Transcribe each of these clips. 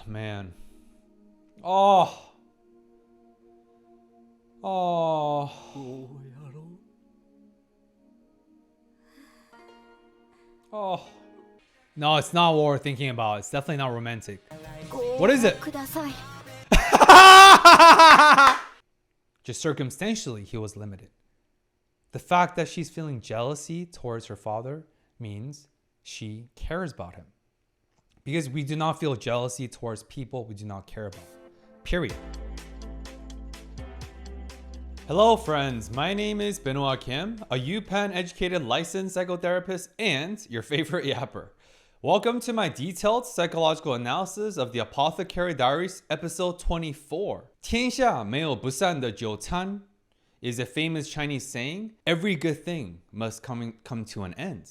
man. Oh. Oh. Oh. No, it's not what we're thinking about. It's definitely not romantic. What is it? Just circumstantially, he was limited. The fact that she's feeling jealousy towards her father means she cares about him. Because we do not feel jealousy towards people we do not care about. Period. Hello friends, my name is Benoit Kim, a UPenn educated licensed psychotherapist and your favorite yapper. Welcome to my detailed psychological analysis of the Apothecary Diaries, episode 24. 天下没有不散的酒餐 is a famous Chinese saying. Every good thing must come to an end.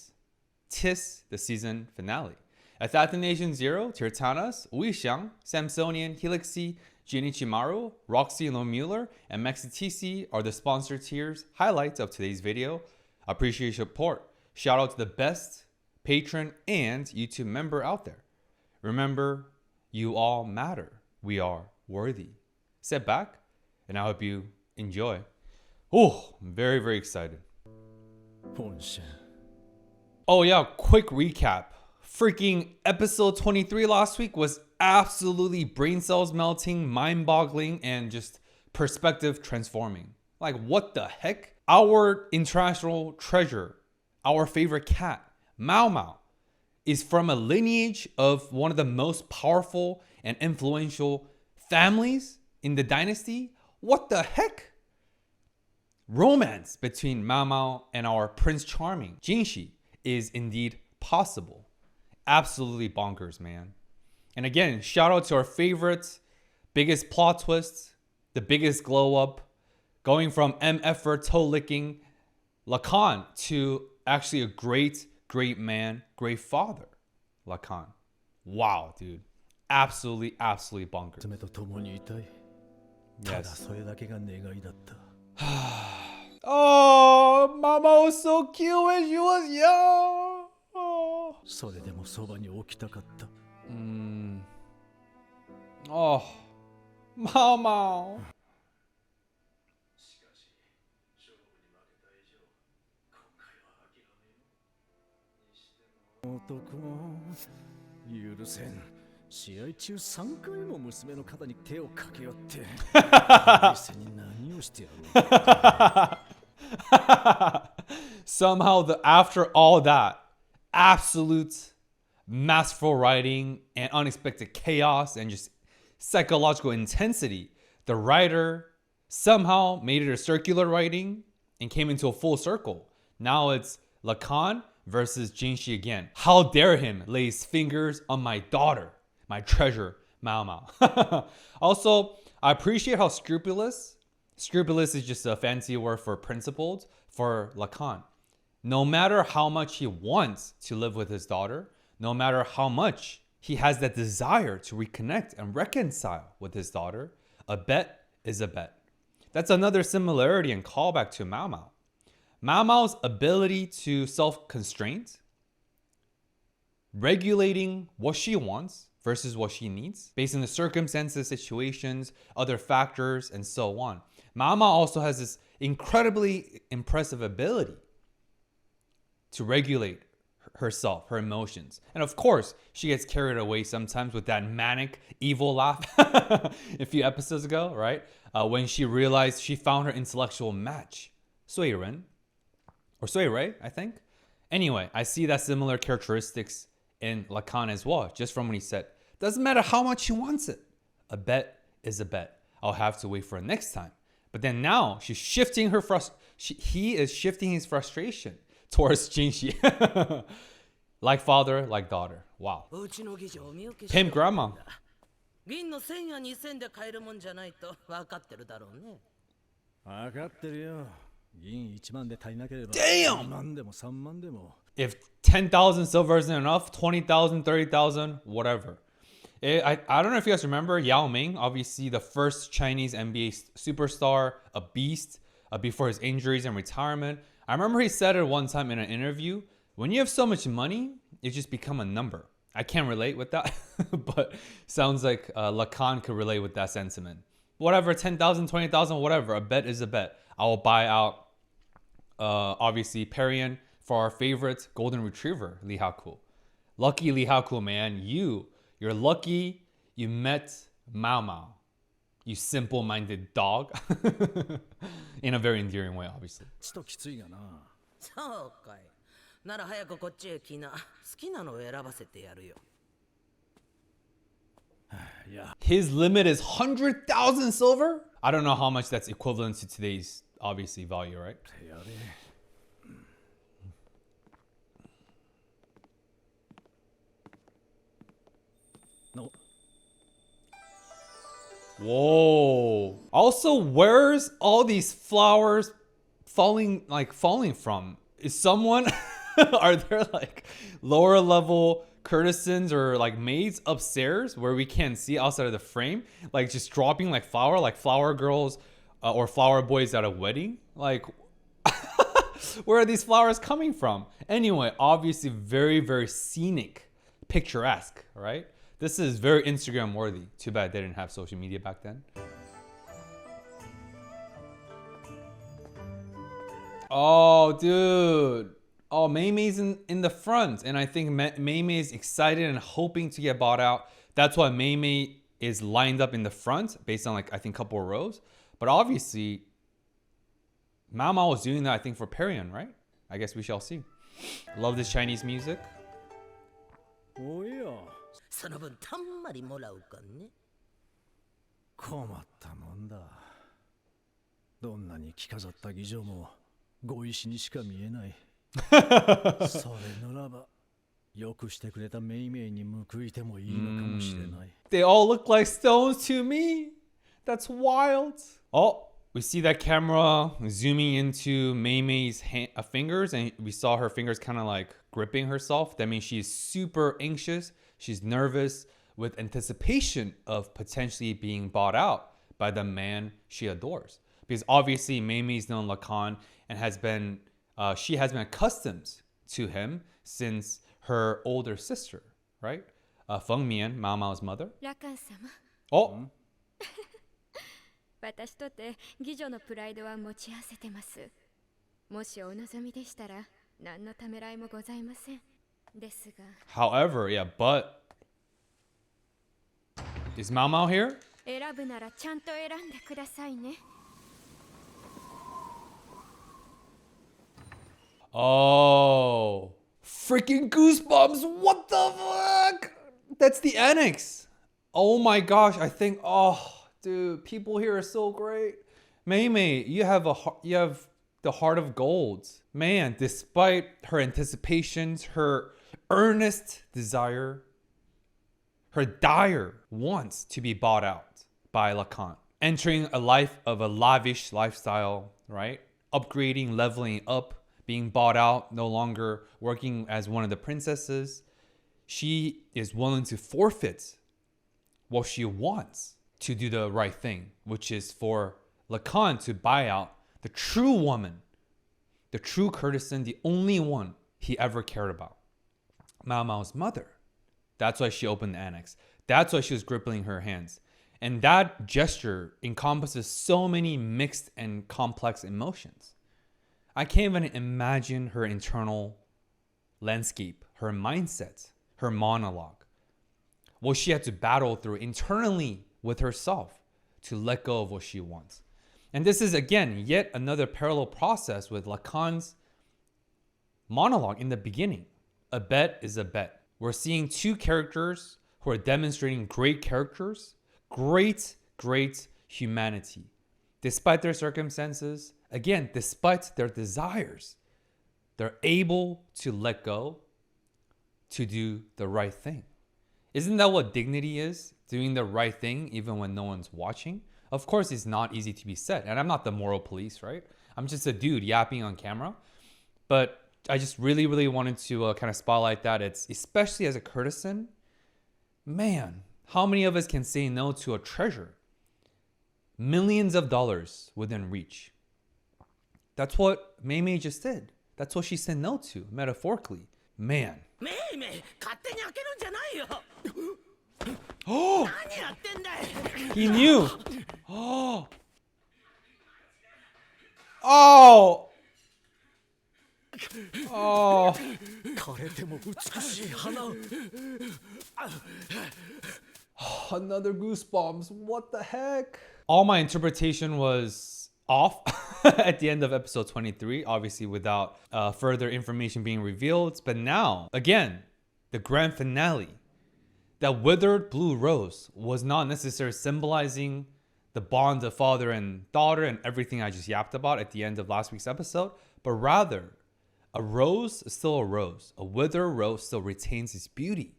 Tis the season finale. Assassination Zero, Tirtanas, Uixiang, Samsonian, Helixi, Genichimaru, Roxy Mueller, and Maxi are the sponsor tiers highlights of today's video. Appreciate your support. Shout out to the best patron and YouTube member out there. Remember, you all matter. We are worthy. Sit back, and I hope you enjoy. Oh, I'm very, very excited. Oh yeah, quick recap. Freaking episode 23 last week was absolutely brain cells melting, mind-boggling, and just perspective transforming. Like, what the heck? Our international treasure, our favorite cat, Mao Mao, is from a lineage of one of the most powerful and influential families in the dynasty. What the heck? Romance between Mao Mao and our Prince Charming, Jinxi, is indeed possible. Absolutely bonkers, man. And again, shout out to our favorite, biggest plot twist, the biggest glow up, going from MF toe licking Lacan to actually a great man, great father, Lacan. Wow, dude. Absolutely bonkers. Yes. Oh, Mama was so cute when she was young. Oh. Oh, Mama. Somehow, after all that absolute masterful writing and unexpected chaos and just psychological intensity, the writer somehow made it a circular writing and came into a full circle. Now it's Lacan versus Jinxi again. How dare him lay his fingers on my daughter, my treasure, Mao Mao. Also, I appreciate how scrupulous is just a fancy word for principled for Lacan. No matter how much he wants to live with his daughter, no matter how much he has that desire to reconnect and reconcile with his daughter, a bet is a bet. That's another similarity and callback to Mao Mao. Mao Mao's ability to self-constraint, regulating what she wants versus what she needs, based on the circumstances, situations, other factors, and so on. Mao Mao also has this incredibly impressive ability to regulate herself, her emotions. And of course, she gets carried away sometimes with that manic, evil laugh a few episodes ago, right? When she realized she found her intellectual match, Sui Ren, or Sui Rei, I think. Anyway, I see that similar characteristics in Lacan as well, just from when he said, doesn't matter how much he wants it. A bet is a bet. I'll have to wait for it next time. But then now she's shifting her he is shifting his frustration towards Jinxi. Like father, like daughter. Wow. Pimp grandma. Damn! If 10,000 silver isn't enough, 20,000, 30,000, whatever. I don't know if you guys remember Yao Ming, obviously the first Chinese NBA superstar, a beast, before his injuries and retirement. I remember he said it one time in an interview, when you have so much money, it just become a number. I can't relate with that, but sounds like Lacan could relate with that sentiment. Whatever, 10,000, 20,000, whatever. A bet is a bet. I will buy out, obviously, Parian for our favorite golden retriever, Lee Haku. Lucky Lee Haku, man. You're lucky you met Mao Mao. You simple-minded dog. In a very endearing way, obviously. ちときついがな。そうかい。なら早くこっちへ来な。好きなのを選ばせてやるよ。いや、His limit is 100,000 silver? I don't know how much that's equivalent to today's, obviously, value, right? やれ。の。 Whoa. Also, where's all these flowers falling from? Is someone are there like lower level courtesans or like maids upstairs where we can't see outside of the frame, like just dropping like flower girls or flower boys at a wedding? Like where are these flowers coming from? Anyway, obviously very, very scenic, picturesque, right? This is very Instagram worthy. Too bad they didn't have social media back then. Oh, dude. Oh, Mei Mei's in the front. And I think Mei Mei is excited and hoping to get bought out. That's why Mei Mei is lined up in the front based on like, I think, a couple of rows. But obviously, Mao Mao was doing that, I think, for Parian, right? I guess we shall see. Love this Chinese music. おや。その分たんまりもらうかね。困ったもんだ。どんなに着飾った儀仗もご意志にしか見えない。それならば、よくしてくれたメイメイに報いてもいいのかもしれない。They all look like stones to me. That's wild. Oh, we see that camera zooming into Mei Mei's fingers, and we saw her fingers kind of like gripping herself. That means she's super anxious. She's nervous with anticipation of potentially being bought out by the man she adores. Because obviously Mei Mei's known Lacan and she has been accustomed to him since her older sister, right? Feng Mian, Mao Mao's mother. ラカン様 Oh, 私とて義女のプライドは持ち合わせてます。もしお望みでしたら何のためらいもございません。ですが however, yeah, but is Mao Mao here? 選ぶならちゃんと選んでくださいね。 Oh, freaking goosebumps. What the fuck? That's the annex. Oh my gosh. I think, oh, dude, people here are so great. Mei Mei, you have the heart of gold. Man, despite her anticipations, her earnest desire, her dire wants to be bought out by Lacan, entering a life of a lavish lifestyle, right? Upgrading, leveling up, being bought out, no longer working as one of the princesses. She is willing to forfeit what she wants to do the right thing, which is for Lacan to buy out the true woman, the true courtesan, the only one he ever cared about, Mao Mao's mother. That's why she opened the annex. That's why she was gripping her hands. And that gesture encompasses so many mixed and complex emotions. I can't even imagine her internal landscape, her mindset, her monologue. What she had to battle through internally with herself to let go of what she wants. And this is, again, yet another parallel process with Lacan's monologue in the beginning. A bet is a bet. We're seeing two characters who are demonstrating great characters, great humanity. Despite their circumstances, again, despite their desires, they're able to let go to do the right thing. Isn't that what dignity is? Doing the right thing even when no one's watching? Of course, it's not easy to be said. And I'm not the moral police, right? I'm just a dude yapping on camera. But I just really wanted to kind of spotlight that. It's especially as a courtesan, man, how many of us can say no to a treasure? Millions of dollars within reach. That's what Mei Mei just did. That's what she said no to, metaphorically. Man. めいめい勝手に開けるんじゃないよ Oh, 何やってんだい he knew. Oh. Oh. Oh. 枯れても美しい花を Another goosebumps. What the heck? All my interpretation was off at the end of episode 23, obviously without further information being revealed. But now, again, the grand finale. That withered blue rose was not necessarily symbolizing the bond of father and daughter and everything I just yapped about at the end of last week's episode, but rather, a rose is still a rose. A withered rose still retains its beauty.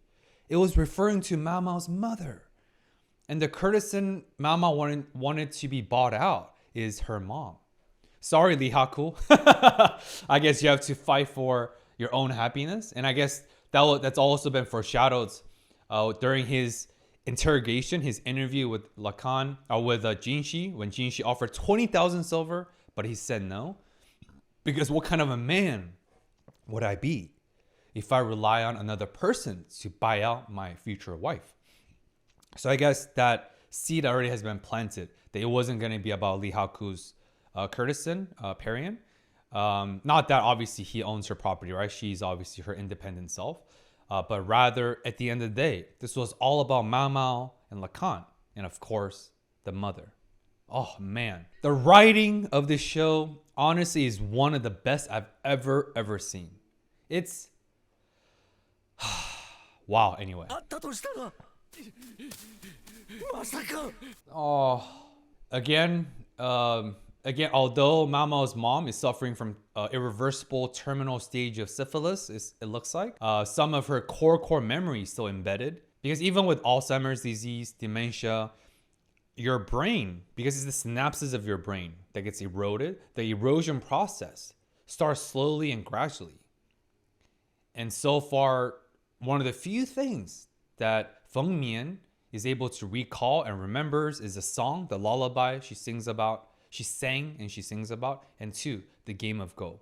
It was referring to Mao Mao's mother. And the courtesan Mao Mao wanted to be bought out is her mom. Sorry, Li Haku. I guess you have to fight for your own happiness. And I guess that's also been foreshadowed during his interrogation, his interview with Lacan, or with Jinshi, when Jinshi offered 20,000 silver, but he said no. Because what kind of a man would I be if I rely on another person to buy out my future wife? So I guess that seed already has been planted, that it wasn't going to be about Li Haku's courtesan, Parian. Not that obviously he owns her property, right? She's obviously her independent self. But rather, at the end of the day, this was all about Mao Mao and Lacan. And of course, the mother. Oh man. The writing of this show, honestly, is one of the best I've ever seen. It's... wow, anyway. あったとしたらまさか Oh, again, although Mao Mao's mom is suffering from irreversible terminal stage of syphilis, it looks like, some of her core memory is still embedded. Because even with Alzheimer's disease, dementia, your brain, because it's the synapses of your brain that gets eroded, the erosion process starts slowly and gradually. And so far, one of the few things that Feng Mian is able to recall and remembers is a song, the lullaby she sang and she sings about, and 2, the game of Go.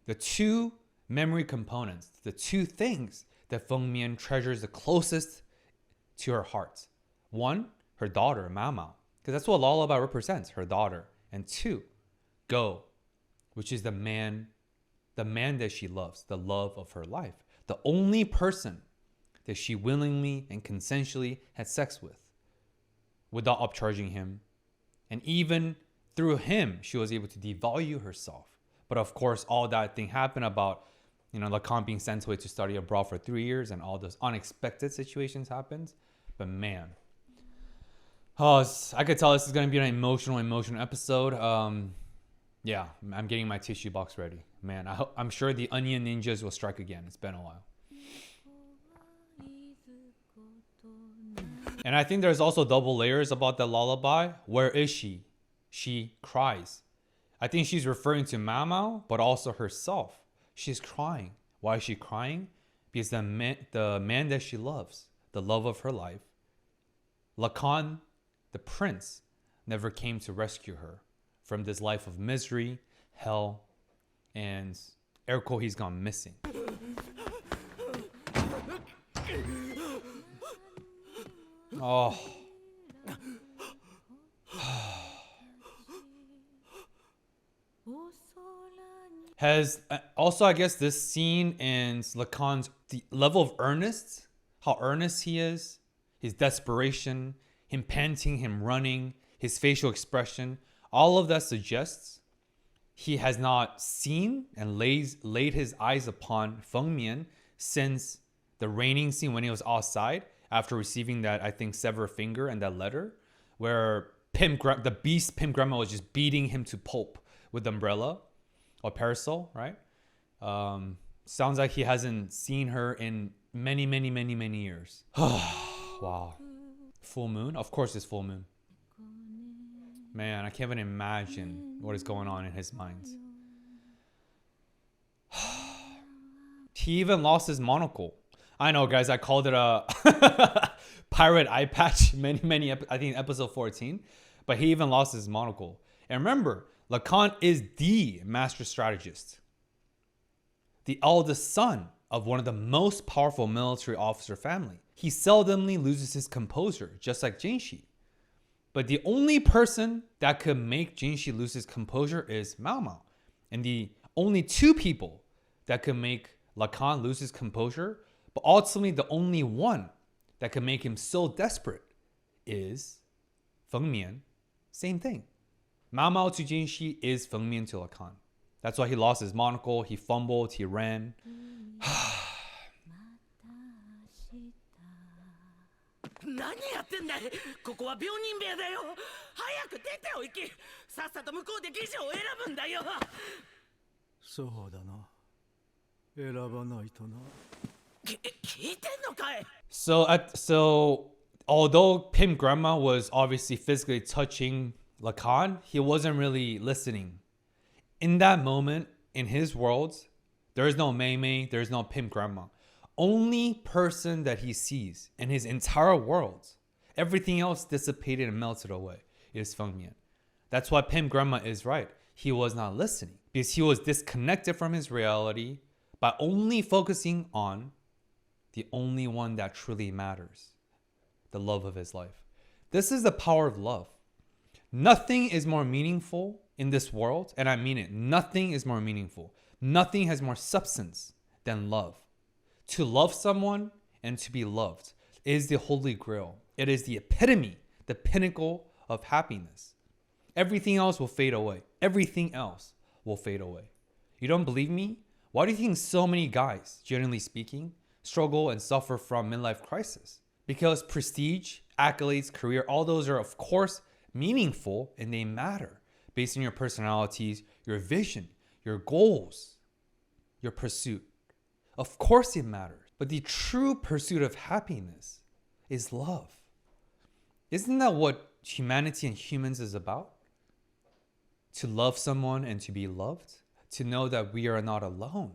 The 2 memory components, the 2 things that Feng Mian treasures the closest to her heart. 1, her daughter, Mao Mao, because that's what lullaby represents, her daughter. And 2, Go, which is the man that she loves, the love of her life, the only person that she willingly and consensually had sex with without upcharging him. And even through him, she was able to devalue herself. But of course, all that thing happened about, Lacan being sent away to study abroad for 3 years and all those unexpected situations happened. But man, I could tell this is going to be an emotional episode. Yeah, I'm getting my tissue box ready. Man, I'm sure the Onion Ninjas will strike again. It's been a while. And I think there's also double layers about the lullaby. Where is she? She cries. I think she's referring to Mao Mao, but also herself. She's crying. Why is she crying? Because the man that she loves, the love of her life, Lacan, the prince, never came to rescue her from this life of misery, hell, and Erko, he's gone missing. Oh. Has also, I guess, this scene and Lacan's the level of earnest, how earnest he is, his desperation, him panting, him running, his facial expression, all of that suggests he has not seen and laid his eyes upon Feng Mian since the raining scene when he was outside after receiving that, I think, severed finger and that letter, where the beast Pimp Grandma was just beating him to pulp with the umbrella or parasol, right? Sounds like he hasn't seen her in many years. Wow. Full moon? Of course it's full moon. Man, I can't even imagine what is going on in his mind. He even lost his monocle. I know, guys, I called it a pirate eye patch I think episode 14. But he even lost his monocle. And remember, Lacan is the master strategist. The eldest son of one of the most powerful military officer family. He seldomly loses his composure, just like Jinshi. But the only person that could make Jinshi lose his composure is Mao Mao. And the only two people that could make Lacan lose his composure, but ultimately the only one that could make him so desperate is Feng Mian. Same thing. Mao Mao to Jinshi is Feng Mian to Lacan. That's why he lost his monocle, he fumbled, he ran. 何やってんだい。ここは病人部屋だよ。早く出ておいき。さっさと向こうで技師を選ぶんだよ。そうだな。選ばないとな。聞いてんのかい。 So although Pim Grandma was obviously physically touching Lacan, he wasn't really listening. In that moment, in his world, there is no Mei Mei, there is no Pim Grandma. Only person that he sees in his entire world, everything else dissipated and melted away, is Feng Mian. That's why Pim Grandma is right. He was not listening because he was disconnected from his reality by only focusing on the only one that truly matters, the love of his life. This is the power of love. Nothing is more meaningful in this world, and I mean it. Nothing is more meaningful. Nothing has more substance than love. To love someone and to be loved is the holy grail. It is the epitome, the pinnacle of happiness. Everything else will fade away. Everything else will fade away. You don't believe me? Why do you think so many guys, generally speaking, struggle and suffer from midlife crisis? Because prestige, accolades, career, all those are of course meaningful and they matter based on your personalities, your vision, your goals, your pursuit. Of course it matters. But the true pursuit of happiness is love. Isn't that what humanity and humans is about? To love someone and to be loved. To know that we are not alone.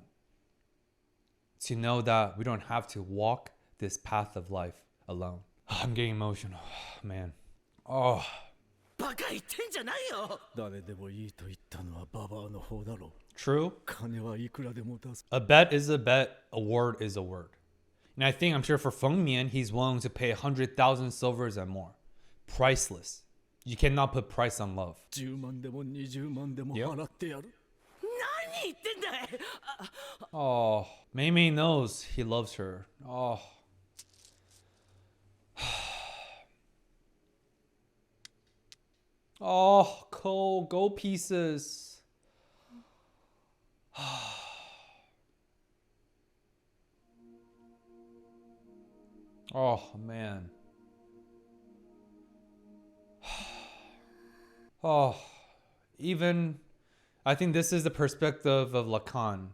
To know that we don't have to walk this path of life alone. I'm getting emotional, man. Oh. バカ言ってんじゃないよ。誰でもいいと言ったのはババアの方だろう。 True. 金はいくらでも出す。 A bet is a bet. A word is a word. And I think, I'm sure for Feng Mian, he's willing to pay 100,000 silvers and more. Priceless. You cannot put price on love. 10万でも20万でも Yep. 払ってやる。何言ってんだい。Oh, Mei Mei knows he loves her. Oh. Oh, cold gold pieces. Oh, man. Oh, even I think this is the perspective of Lacan.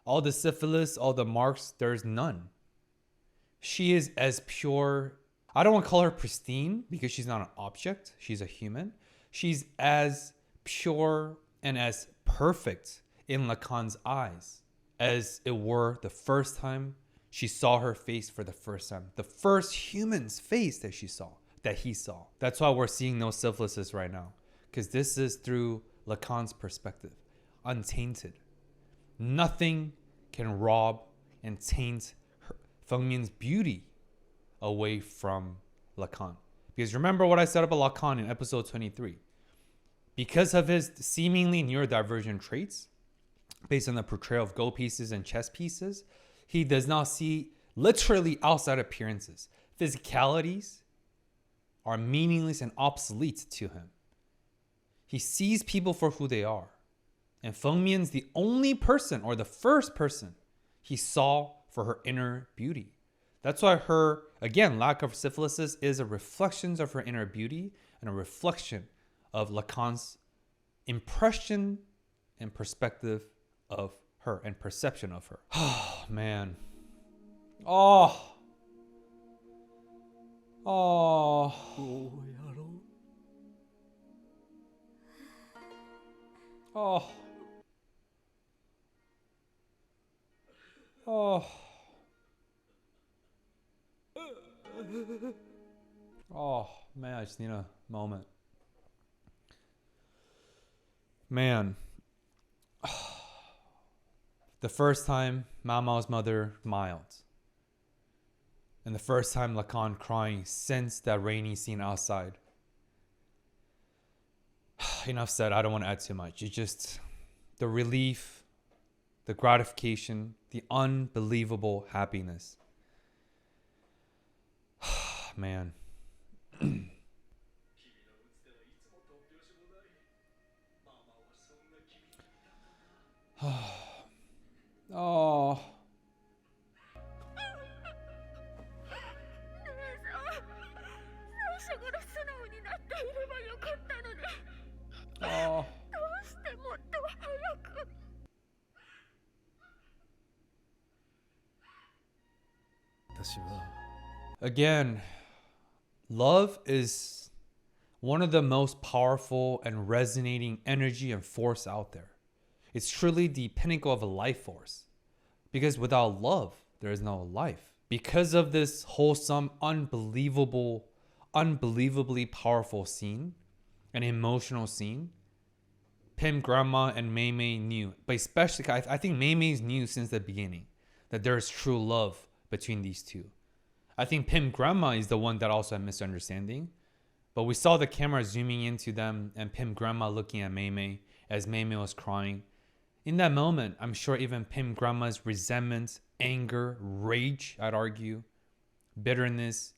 All the syphilis, all the marks, there's none. She is as pure. I don't want to call her pristine because she's not an object. She's a human. She's as pure and as perfect in Lacan's eyes as it were the first time she saw her face for the first time. The first human's face that she saw, that he saw. That's why we're seeing no syphilises right now. Because this is through Lacan's perspective. Untainted. Nothing can rob and taint Feng Mian's beauty away from Lacan. Because remember what I said about Lacan in episode 23. Because of his seemingly neurodivergent traits, based on the portrayal of gold pieces and chess pieces, he does not see literally outside appearances. Physicalities are meaningless and obsolete to him. He sees people for who they are. And Feng Mian's the only person or the first person he saw for her inner beauty. That's why her, again, lack of syphilises is a reflection of her inner beauty and a reflection of Lacan's impression and perspective of her and perception of her. Oh, man. Oh. Oh. おうやろう。 Oh. Oh. Oh, man, I just need a moment. Man. The first time, Mao Mao's mother smiled. And the first time Lacan crying since that rainy scene outside. Enough said, I don't want to add too much. It's just the relief, the gratification, the unbelievable happiness. Man. Oh. Oh. Again, love is one of the most powerful and resonating energy and force out there. It's truly the pinnacle of a life force. Because without love, there is no life. Because of this wholesome, unbelievably powerful scene, an emotional scene, Pim, Grandma, and Mei Mei knew. But especially, I think Mei Mei's knew since the beginning that there is true love between these two. I think Pim, Grandma is the one that also had misunderstanding. But we saw the camera zooming into them and Pim, Grandma looking at Mei Mei as Mei Mei was crying. In that moment, I'm sure even Pim, Grandma's resentment, anger, rage, I'd argue, bitterness,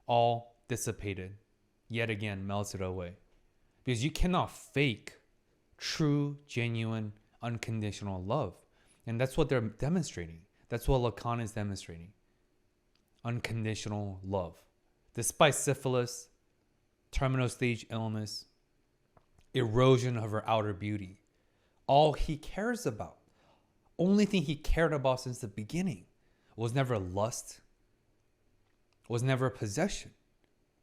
all dissipated. Yet again, melted away. Because you cannot fake true, genuine, unconditional love. And that's what they're demonstrating. That's what Lacan is demonstrating. Unconditional love. Despite syphilis, terminal stage illness, erosion of her outer beauty, all he cares about, only thing he cared about since the beginning, was never lust, was never possession.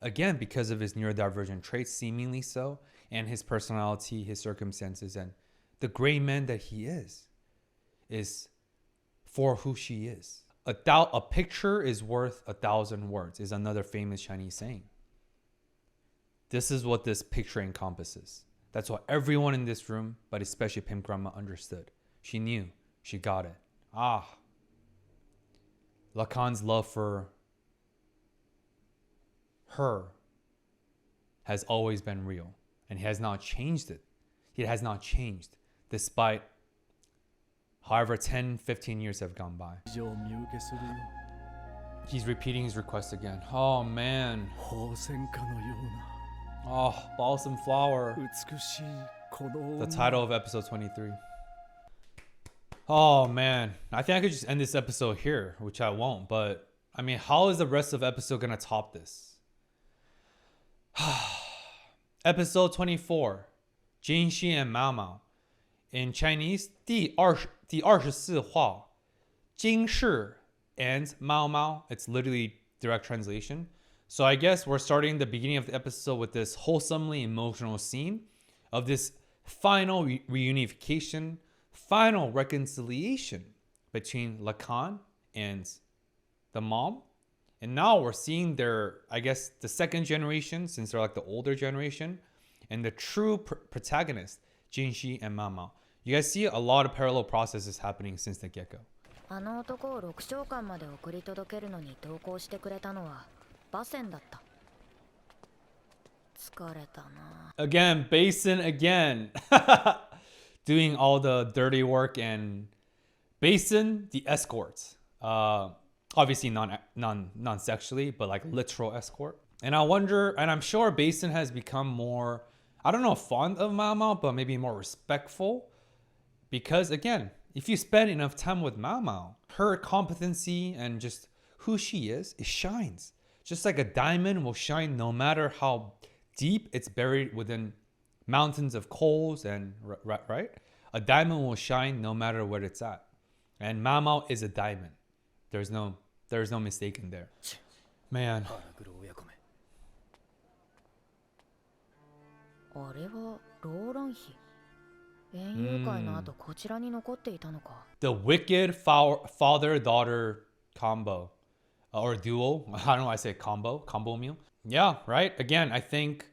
Again, because of his neurodivergent traits, seemingly so, and his personality, his circumstances, and the gray man that he is for who she is. A picture is worth 1,000 words is another famous Chinese saying. This is what this picture encompasses. That's what everyone in this room, but especially Pim Grandma, understood. She knew. She got it. Lacan's love for her has always been real. And he has not changed it. He has not changed despite however 10, 15 years have gone by. He's repeating his request again. Oh man. Oh, balsam flower. The title of episode 23. Oh man. I think I could just end this episode here, which I won't. But I mean, how is the rest of the episode going to top this? Episode 24. Jinxi and Mao Mao. In Chinese, 第24话. Jingshi and Mao Mao. It's literally direct translation. So I guess we're starting the beginning of the episode with this wholesomely emotional scene of this final reunification, final reconciliation between Lacan and the mom. And now we're seeing their, I guess, the second generation, since they're like the older generation, and the true protagonist, Jinxi and Mao Mao. You guys see a lot of parallel processes happening since the get-go. あの男を6召喚まで送り届けるのに同行してくれたのは馬仙だった。疲れたな。Again, Basin again. Doing all the dirty work, and Basin, the escort. Obviously non-sexually, but like literal escort. And I wonder, and I'm sure Basin has become more, I don't know, fond of Mao Mao, but maybe more respectful. Because again, if you spend enough time with Mao Mao, her competency and just who she is, it shines. Just like a diamond will shine no matter how deep it's buried within mountains of coals, and right? A diamond will shine no matter where it's at. And Mao Mao is a diamond. There's no mistake in there. Man. あれはローラン妃。園遊会の後こちらに残っていたのか。The wicked father-daughter combo. Or duo. I don't know why I say combo meal. Yeah, right? Again, I think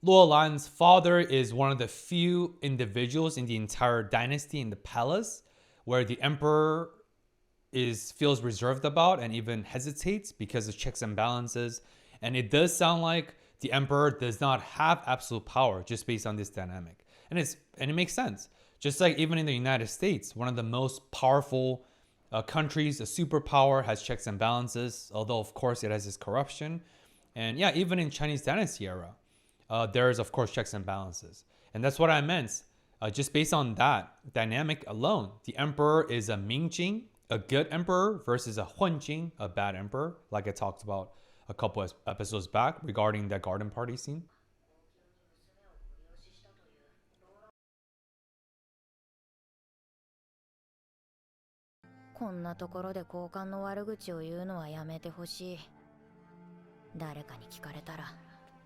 Luo Lan's father is one of the few individuals in the entire dynasty in the palace where the emperor feels reserved about and even hesitates because of checks and balances. And it does sound like the emperor does not have absolute power just based on this dynamic. And it makes sense. Just like even in the United States, one of the most powerful countries, a superpower, has checks and balances, although of course it has its corruption. And yeah, even in Chinese dynasty era, there's of course checks and balances. And that's what I meant. Just based on that dynamic alone, the emperor is a Mingjing, a good emperor, versus a Huanjing, a bad emperor, like I talked about a couple of episodes back regarding that garden party scene. こんなところで交換の悪口を言うのはやめてほしい。誰かに聞かれたら、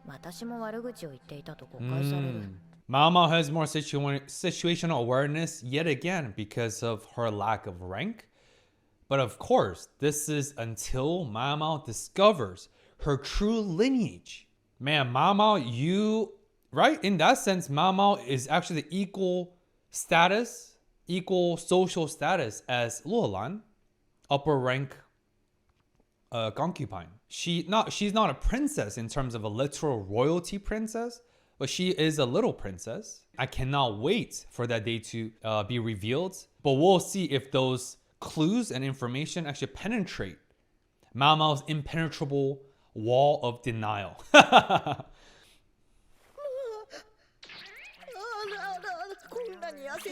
私も悪口を言っていたと誤解される。Mao Mao has more situational awareness yet again because of her lack of rank. But of course, this is until Mao Mao discovers her true lineage. Man, Mao Mao, right? In that sense, Mao Mao is actually equal status, equal social status as Luolan, upper rank concubine. She's not a princess in terms of a literal royalty princess, but she is a little princess. I cannot wait for that day to be revealed. But we'll see if those clues and information actually penetrate Mao Mao's impenetrable wall of denial.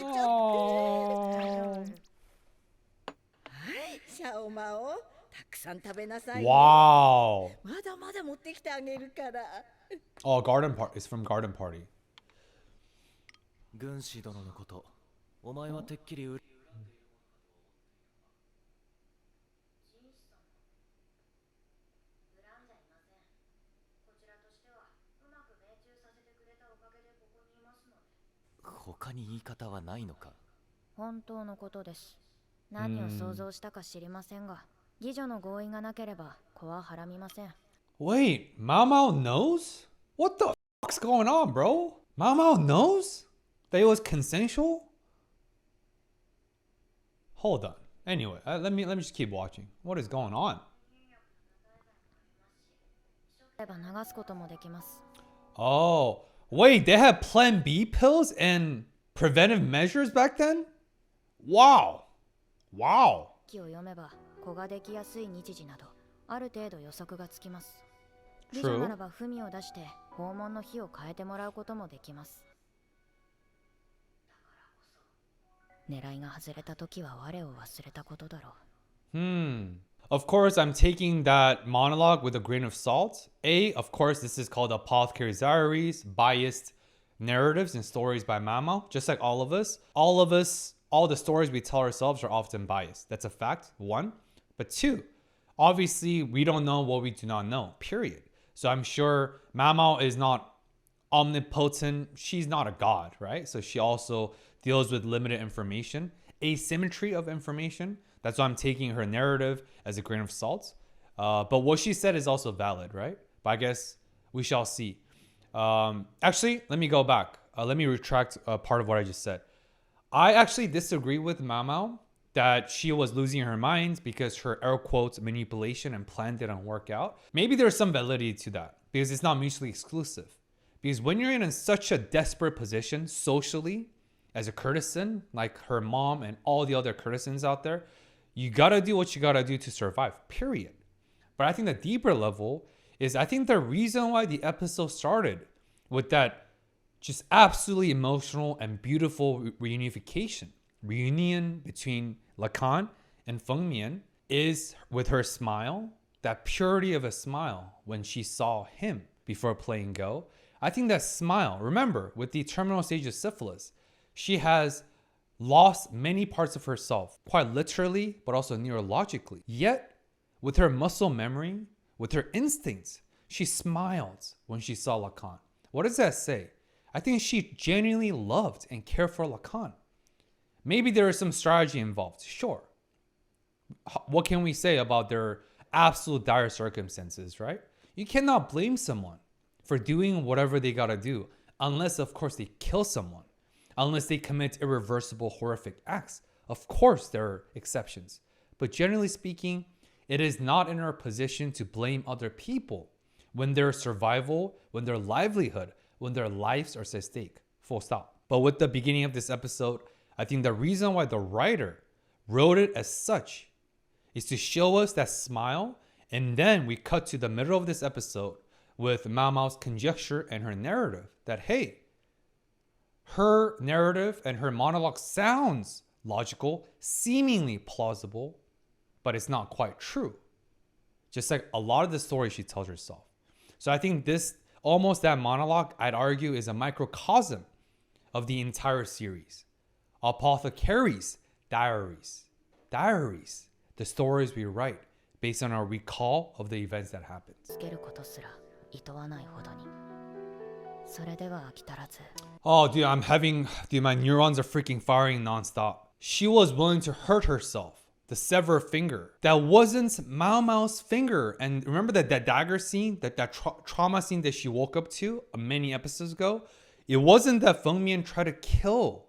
Oh. シャオマオ、たくさん食べなさいね。Wow. まだまだ持ってきてあげるから。Oh, Garden Party. It's from Garden Party. 軍師殿のこと、お前はてっきり他に言い方はないのか。本当のことです。何を想像したか知りませんが、義女の合意がなければ子ははらみません。Wait, Mao Mao knows? What the fuck's going on, bro? Mao Mao knows that it was consensual? Hold on. Anyway, let me just keep watching. What is going on? 流すこともできます。 Oh, wait, they had Plan B pills and preventive measures back then? Wow. Wow. 記を読めば子ができやすい日時などある程度予測がつきます。義女ならば文を出して訪問の日を変えてもらうこともできます。狙いが外れた時は我を忘れたことだろう。Of course, I'm taking that monologue with a grain of salt. Of course, this is called Apothecary Diaries, biased narratives and stories by Mao. Just like all of us, all the stories we tell ourselves are often biased. That's a fact, one. But two, obviously, we don't know what we do not know, period. So I'm sure Mao is not omnipotent. She's not a god, right? So she also deals with limited information, asymmetry of information. That's why I'm taking her narrative as a grain of salt. But what she said is also valid, right? But I guess we shall see. Actually, let me go back. Let me retract part of what I just said. I actually disagree with Mao that she was losing her mind because her air quotes manipulation and plan didn't work out. Maybe there's some validity to that because it's not mutually exclusive. Because when you're in such a desperate position socially as a courtesan, like her mom and all the other courtesans out there, you gotta do what you gotta do to survive, period. But I think the deeper level is I think the reason why the episode started with that just absolutely emotional and beautiful reunion between Lacan and Feng Mian is with her smile, that purity of a smile when she saw him before playing Go. I think that smile, remember, with the terminal stage of syphilis, she has lost many parts of herself, quite literally, but also neurologically. Yet, with her muscle memory, with her instincts, she smiled when she saw Lacan. What does that say? I think she genuinely loved and cared for Lacan. Maybe there is some strategy involved, sure. What can we say about their absolute dire circumstances, right? You cannot blame someone for doing whatever they gotta do, unless, of course, they kill someone, unless they commit irreversible, horrific acts. Of course, there are exceptions. But generally speaking, it is not in our position to blame other people when their survival, when their livelihood, when their lives are at stake. Full stop. But with the beginning of this episode, I think the reason why the writer wrote it as such is to show us that smile, and then we cut to the middle of this episode with Mao Mao's conjecture and her narrative that, hey, her narrative and her monologue sounds logical, seemingly plausible, but it's not quite true. Just like a lot of the stories she tells herself. So I think this, almost that monologue, I'd argue, is a microcosm of the entire series. Apothecary's Diaries. Diaries. The stories we write based on our recall of the events that happened. つけることすら厭わないほどに。それでは飽き足らず。 Oh, dude, my neurons are freaking firing nonstop. She was willing to hurt herself. The severed finger. That wasn't Mao Mao's finger. And remember that dagger scene, that trauma scene that she woke up to many episodes ago? It wasn't that Feng Mian tried to kill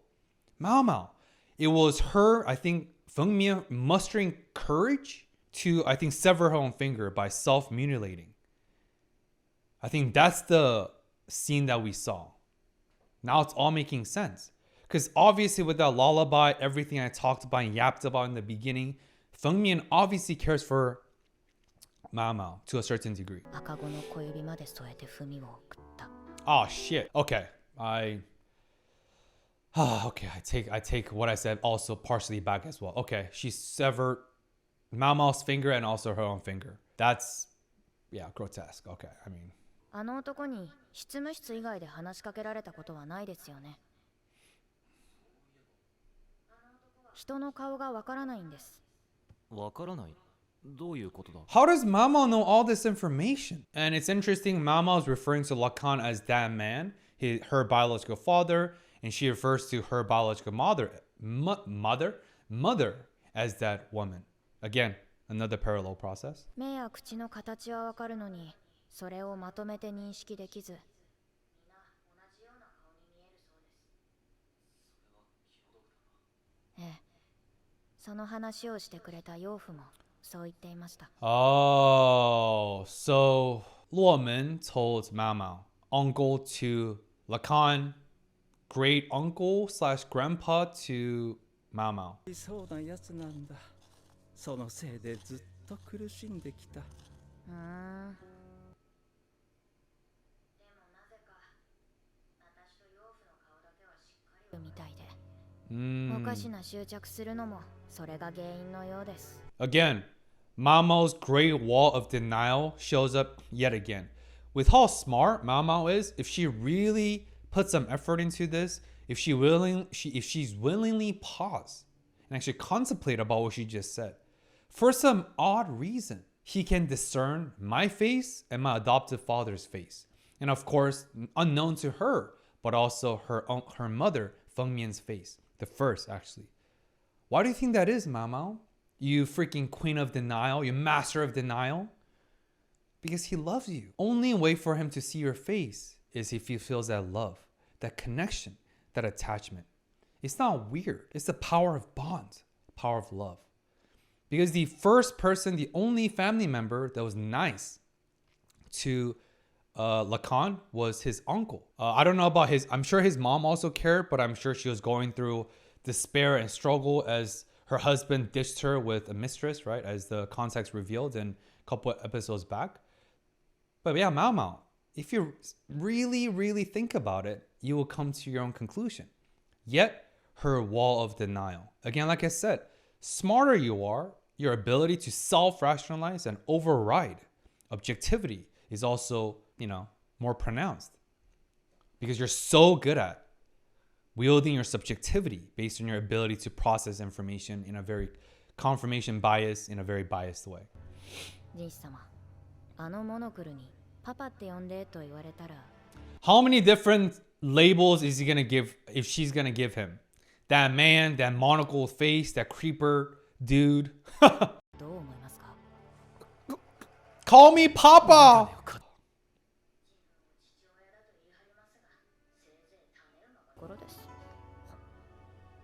Mao Mao. It was her, I think, Feng Mian mustering courage to, I think, sever her own finger by self-mutilating. I think that's the scene that we saw. Now it's all making sense. Because obviously with that lullaby, everything I talked about and yapped about in the beginning, Feng Mian obviously cares for Mao Mao to a certain degree. 赤子の小指まで添えて文を送った。 Oh shit. Okay. I take what I said also partially back as well. Okay, she severed Mao Mao's finger and also her own finger. That's, yeah, grotesque. Okay, I mean. あの男に執務室以外で話しかけられたことはないですよね。人の顔がわからないんです。わからない。どういうことだ? How does Mao Mao know all this information? And it's interesting, Mao Mao is referring to Lacan as that man, her biological father, and she refers to her biological mother as that woman. Again, another parallel process. 目や口の形はわかるのに、それをまとめて認識できず。皆同じような顔に見えるそうです。ええ、その話をしてくれた養父もそう言っていました。 Oh, so Luomen told Mao Mao, uncle to Lacan, great uncle / grandpa to Mao Mao. そうなやつなんだ。そのせいでずっと苦しんできた。でもなぜか私と養父の顔だけはしっかりみたいで、おかしな執着するのもそれが原因のようです。 Again, Mao Mao's great wall of denial shows up yet again. With how smart Mao Mao is, if she really put some effort into this, if she's willingly pause and actually contemplate about what she just said, for some odd reason, he can discern my face and my adoptive father's face. And of course, unknown to her, but also her mother, Feng Mian's face. The first, actually. Why do you think that is, Mao Mao? You freaking queen of denial, you master of denial? Because he loves you. Only way for him to see your face is if he feels that love, that connection, that attachment. It's not weird. It's the power of bond, power of love. Because the first person, the only family member that was nice to Lacan was his uncle. I don't know about I'm sure his mom also cared, but I'm sure she was going through despair and struggle as her husband ditched her with a mistress, right? As the context revealed in a couple of episodes back. But yeah, Mao Mao, if you really, really think about it, you will come to your own conclusion. Yet, her wall of denial. Again, like I said, smarter you are, your ability to self-rationalize and override objectivity is also, more pronounced. Because you're so good at wielding your subjectivity based on your ability to process information in a very confirmation bias, in a very biased way. ジンシ様、あのモノクルにパパって呼んでと言われたら。 How many different labels is he gonna give if she's gonna give him? That man, that monocle face, that creeper dude. どう思いますか? Call me Papa!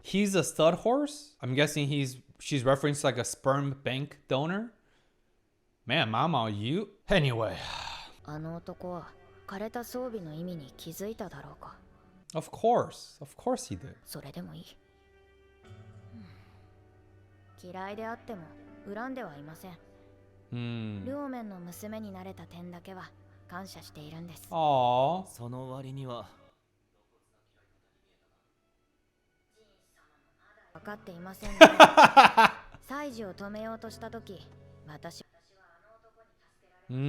he's a stud horse. I'm guessing she's referenced like a sperm bank donor. Man, Mama, you. Anyway. あの男は枯れた装備の意味に気づいただろうか。Of course he did. それでもいい。嫌いであっても恨んではいません。ルオメンの娘になれた点だけは感謝しているんです。Aww. その割には分かっていませんね。祭事を止めようとしたとき、私はあの男に助けられ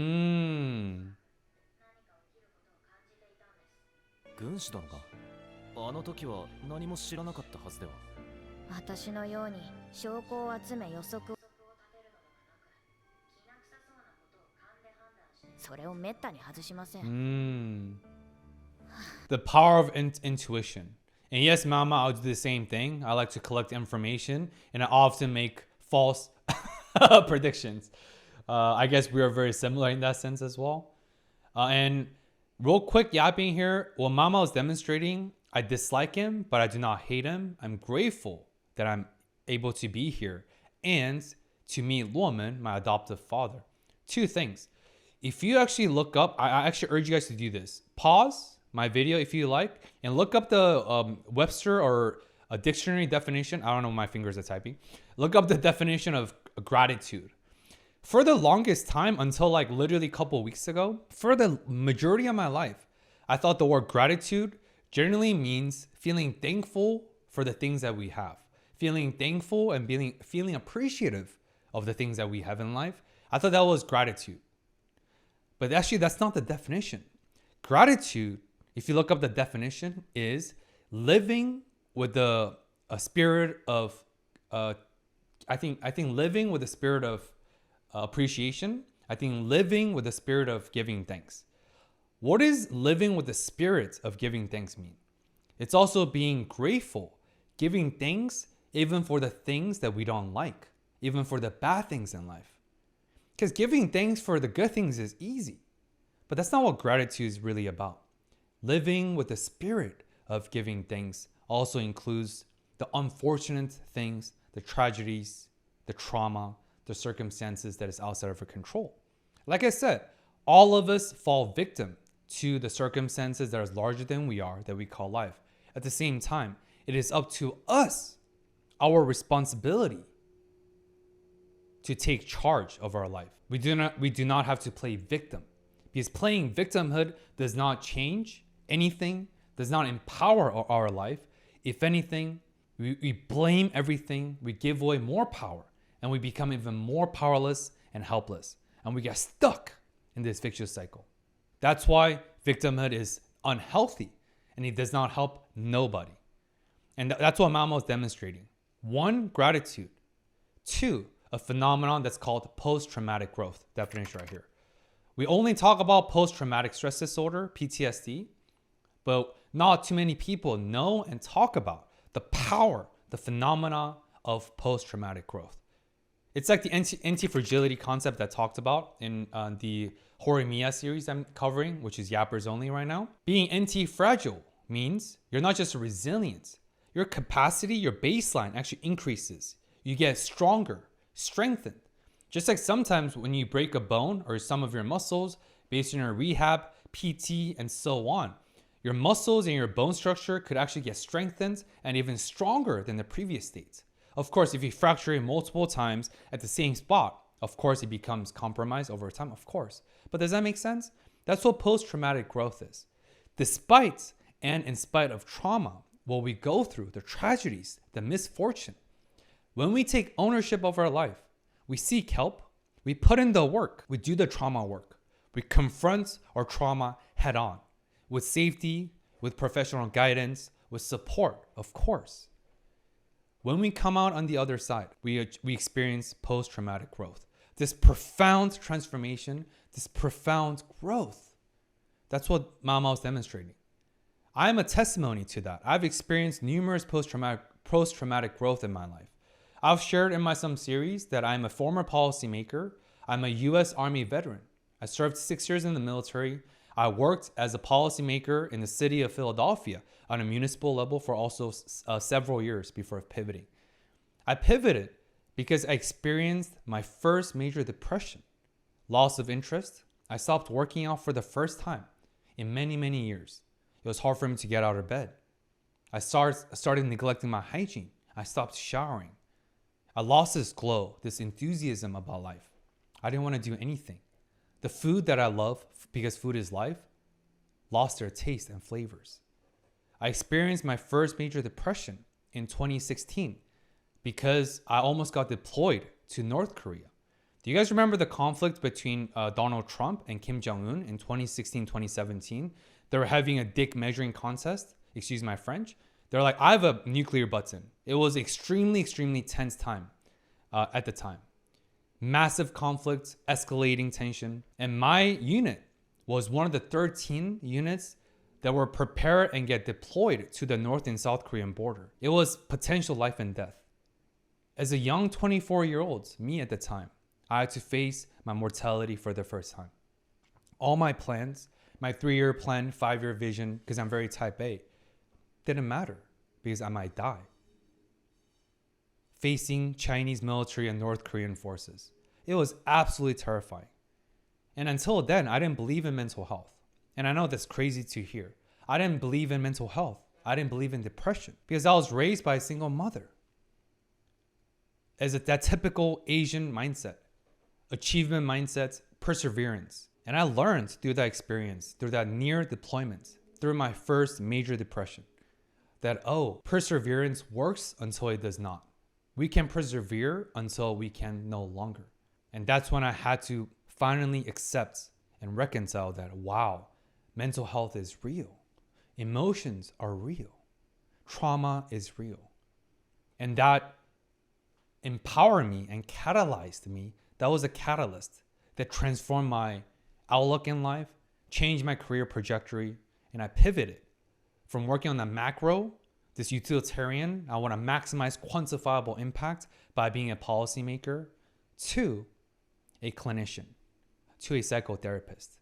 何か起きることを感じていたんです。軍師殿があの時は何も知らなかったはずでは。私のように証拠を集め予測を立てるのではなく、きな臭そうなことを勘で判断して、それをめったに外しません。The power of intuition. And yes, Mama, I'll do the same thing. I like to collect information, and I often make false predictions. I guess we are very similar in that sense as well. And real quick yapping here, while Mama was demonstrating, I dislike him, but I do not hate him. I'm grateful that I'm able to be here and to meet Luomen, my adoptive father. Two things. If you actually look up, I actually urge you guys to do this. Pause my video if you like and look up the Webster or a dictionary definition. I don't know, my fingers are typing. Look up the definition of gratitude. For the longest time, until like literally a couple of weeks ago, for the majority of my life, I thought the word gratitude generally means feeling thankful for the things that we have, feeling thankful and feeling appreciative of the things that we have in life. I thought that was gratitude. But actually, that's not the definition. Gratitude, if you look up the definition, is living with a spirit of, I think living with a spirit of appreciation. I think living with the spirit of giving thanks. What does living with the spirit of giving thanks mean? It's also being grateful, giving thanks even for the things that we don't like, even for the bad things in life. Because giving thanks for the good things is easy, but that's not what gratitude is really about. Living with the spirit of giving thanks also includes the unfortunate things, the tragedies, the trauma, the circumstances that is outside of our control. Like I said, all of us fall victim to the circumstances that are larger than we are, that we call life. At the same time, it is up to us, our responsibility, to take charge of our life. We do not have to play victim, because playing victimhood does not change anything, does not empower our life. If anything, we blame everything, we give away more power, and we become even more powerless and helpless, and we get stuck in this vicious cycle. That's why victimhood is unhealthy, and it does not help nobody. And that's what Mama was demonstrating. 1, gratitude. 2, a phenomenon that's called post-traumatic growth. Definition right here. We only talk about post-traumatic stress disorder, PTSD, but not too many people know and talk about the power, the phenomena of post-traumatic growth. It's like the anti-fragility concept that I talked about in the Horimiya series I'm covering, which is Yappers only right now. Being anti-fragile means you're not just resilient. Your capacity, your baseline actually increases. You get stronger, strengthened. Just like sometimes when you break a bone or some of your muscles based on your rehab, PT, and so on, your muscles and your bone structure could actually get strengthened and even stronger than the previous state. Of course, if you fracture it multiple times at the same spot, of course, it becomes compromised over time, of course. But does that make sense? That's what post-traumatic growth is. Despite and in spite of trauma, what we go through, the tragedies, the misfortune, when we take ownership of our life, we seek help, we put in the work, we do the trauma work, we confront our trauma head on, with safety, with professional guidance, with support, of course. When we come out on the other side, we experience post-traumatic growth. This profound transformation, this profound growth. That's what Mama was demonstrating. I'm a testimony to that. I've experienced numerous post-traumatic growth in my life. I've shared in my some series that I'm a former policymaker. I'm a US Army veteran. I served 6 years in the military. I worked as a policymaker in the city of Philadelphia on a municipal level for also several years before pivoting. I pivoted because I experienced my first major depression, loss of interest. I stopped working out for the first time in many, many years. It was hard for me to get out of bed. I started neglecting my hygiene. I stopped showering. I lost this glow, this enthusiasm about life. I didn't want to do anything. The food that I love, because food is life, lost their taste and flavors. I experienced my first major depression in 2016 because I almost got deployed to North Korea. Do you guys remember the conflict between Donald Trump and Kim Jong-un in 2016, 2017? They were having a dick measuring contest. Excuse my French. They're like, I have a nuclear button. It was extremely, extremely tense time at the time. Massive conflict, escalating tension. And my unit was one of the 13 units that were prepared and get deployed to the North and South Korean border. It was potential life and death. As a young 24-year-old, me at the time, I had to face my mortality for the first time. All my plans, my 3-year plan, 5-year vision, because I'm very type A, didn't matter because I might die. Facing Chinese military and North Korean forces. It was absolutely terrifying. And until then, I didn't believe in mental health. And I know that's crazy to hear. I didn't believe in mental health. I didn't believe in depression because I was raised by a single mother. As that typical Asian mindset, achievement mindset, perseverance. And I learned through that experience, through that near deployment, through my first major depression, that, perseverance works until it does not. We can persevere until we can no longer. And that's when I had to finally accept and reconcile that, wow, mental health is real. Emotions are real. Trauma is real. And that empowered me and catalyzed me. That was a catalyst that transformed my outlook in life, changed my career trajectory, and I pivoted from working on the macro, this utilitarian, I want to maximize quantifiable impact by being a policymaker, to a clinician, to a psychotherapist.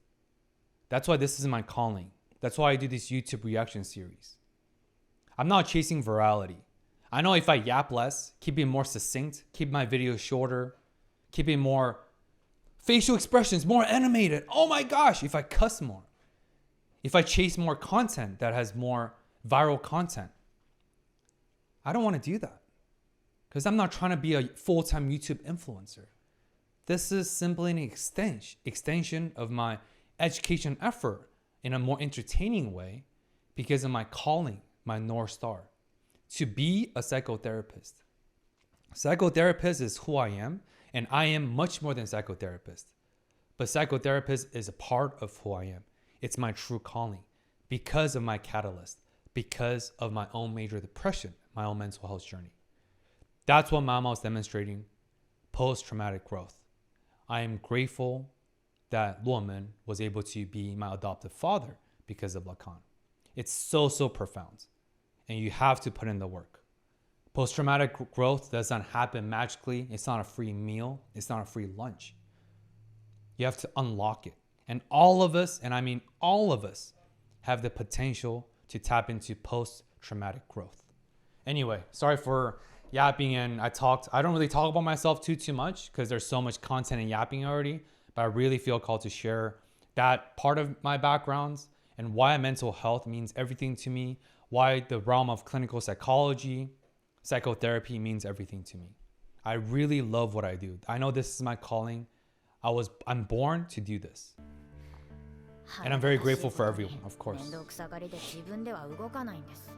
That's why this is my calling. That's why I do this YouTube reaction series. I'm not chasing virality. I know if I yap less, keep it more succinct, keep my videos shorter, keep it more facial expressions, more animated. Oh my gosh, if I cuss more, if I chase more content that has more viral content, I don't want to do that because I'm not trying to be a full-time YouTube influencer. This is simply an extension of my education effort in a more entertaining way because of my calling, my North Star, to be a psychotherapist. Psychotherapist is who I am, and I am much more than psychotherapist. But psychotherapist is a part of who I am. It's my true calling because of my catalyst, because of my own major depression, my own mental health journey. That's what Mama was demonstrating, post-traumatic growth. I am grateful that Luomen was able to be my adoptive father because of Lacan. It's so, so profound. And you have to put in the work. Post-traumatic growth does not happen magically. It's not a free meal. It's not a free lunch. You have to unlock it. And all of us, and I mean all of us, have the potential to tap into post-traumatic growth. Anyway, sorry for yapping and I don't really talk about myself too much because there's so much content and yapping already, but I really feel called to share that part of my backgrounds and why mental health means everything to me, why the realm of clinical psychology, psychotherapy means everything to me. I really love what I do. I know this is my calling. I'm born to do this. And I'm very grateful for everyone, of course. 面倒くさがりで自分では動かないんです。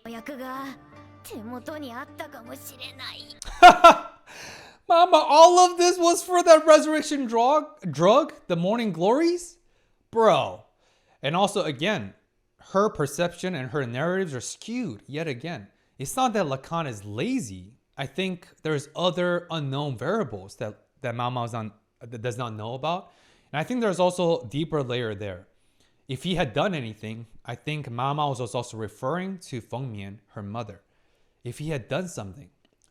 役が手元にあったかもしれない。Mama, all of this was for that resurrection drug, the morning glories? Bro. And also, again, her perception and her narratives are skewed yet again. It's not that Lacan is lazy. I think there's other unknown variables that Mama does not know about. And I think there's also a deeper layer there. If he had done anything, I think Mama was also referring to Feng Mian, her mother. If he had done something,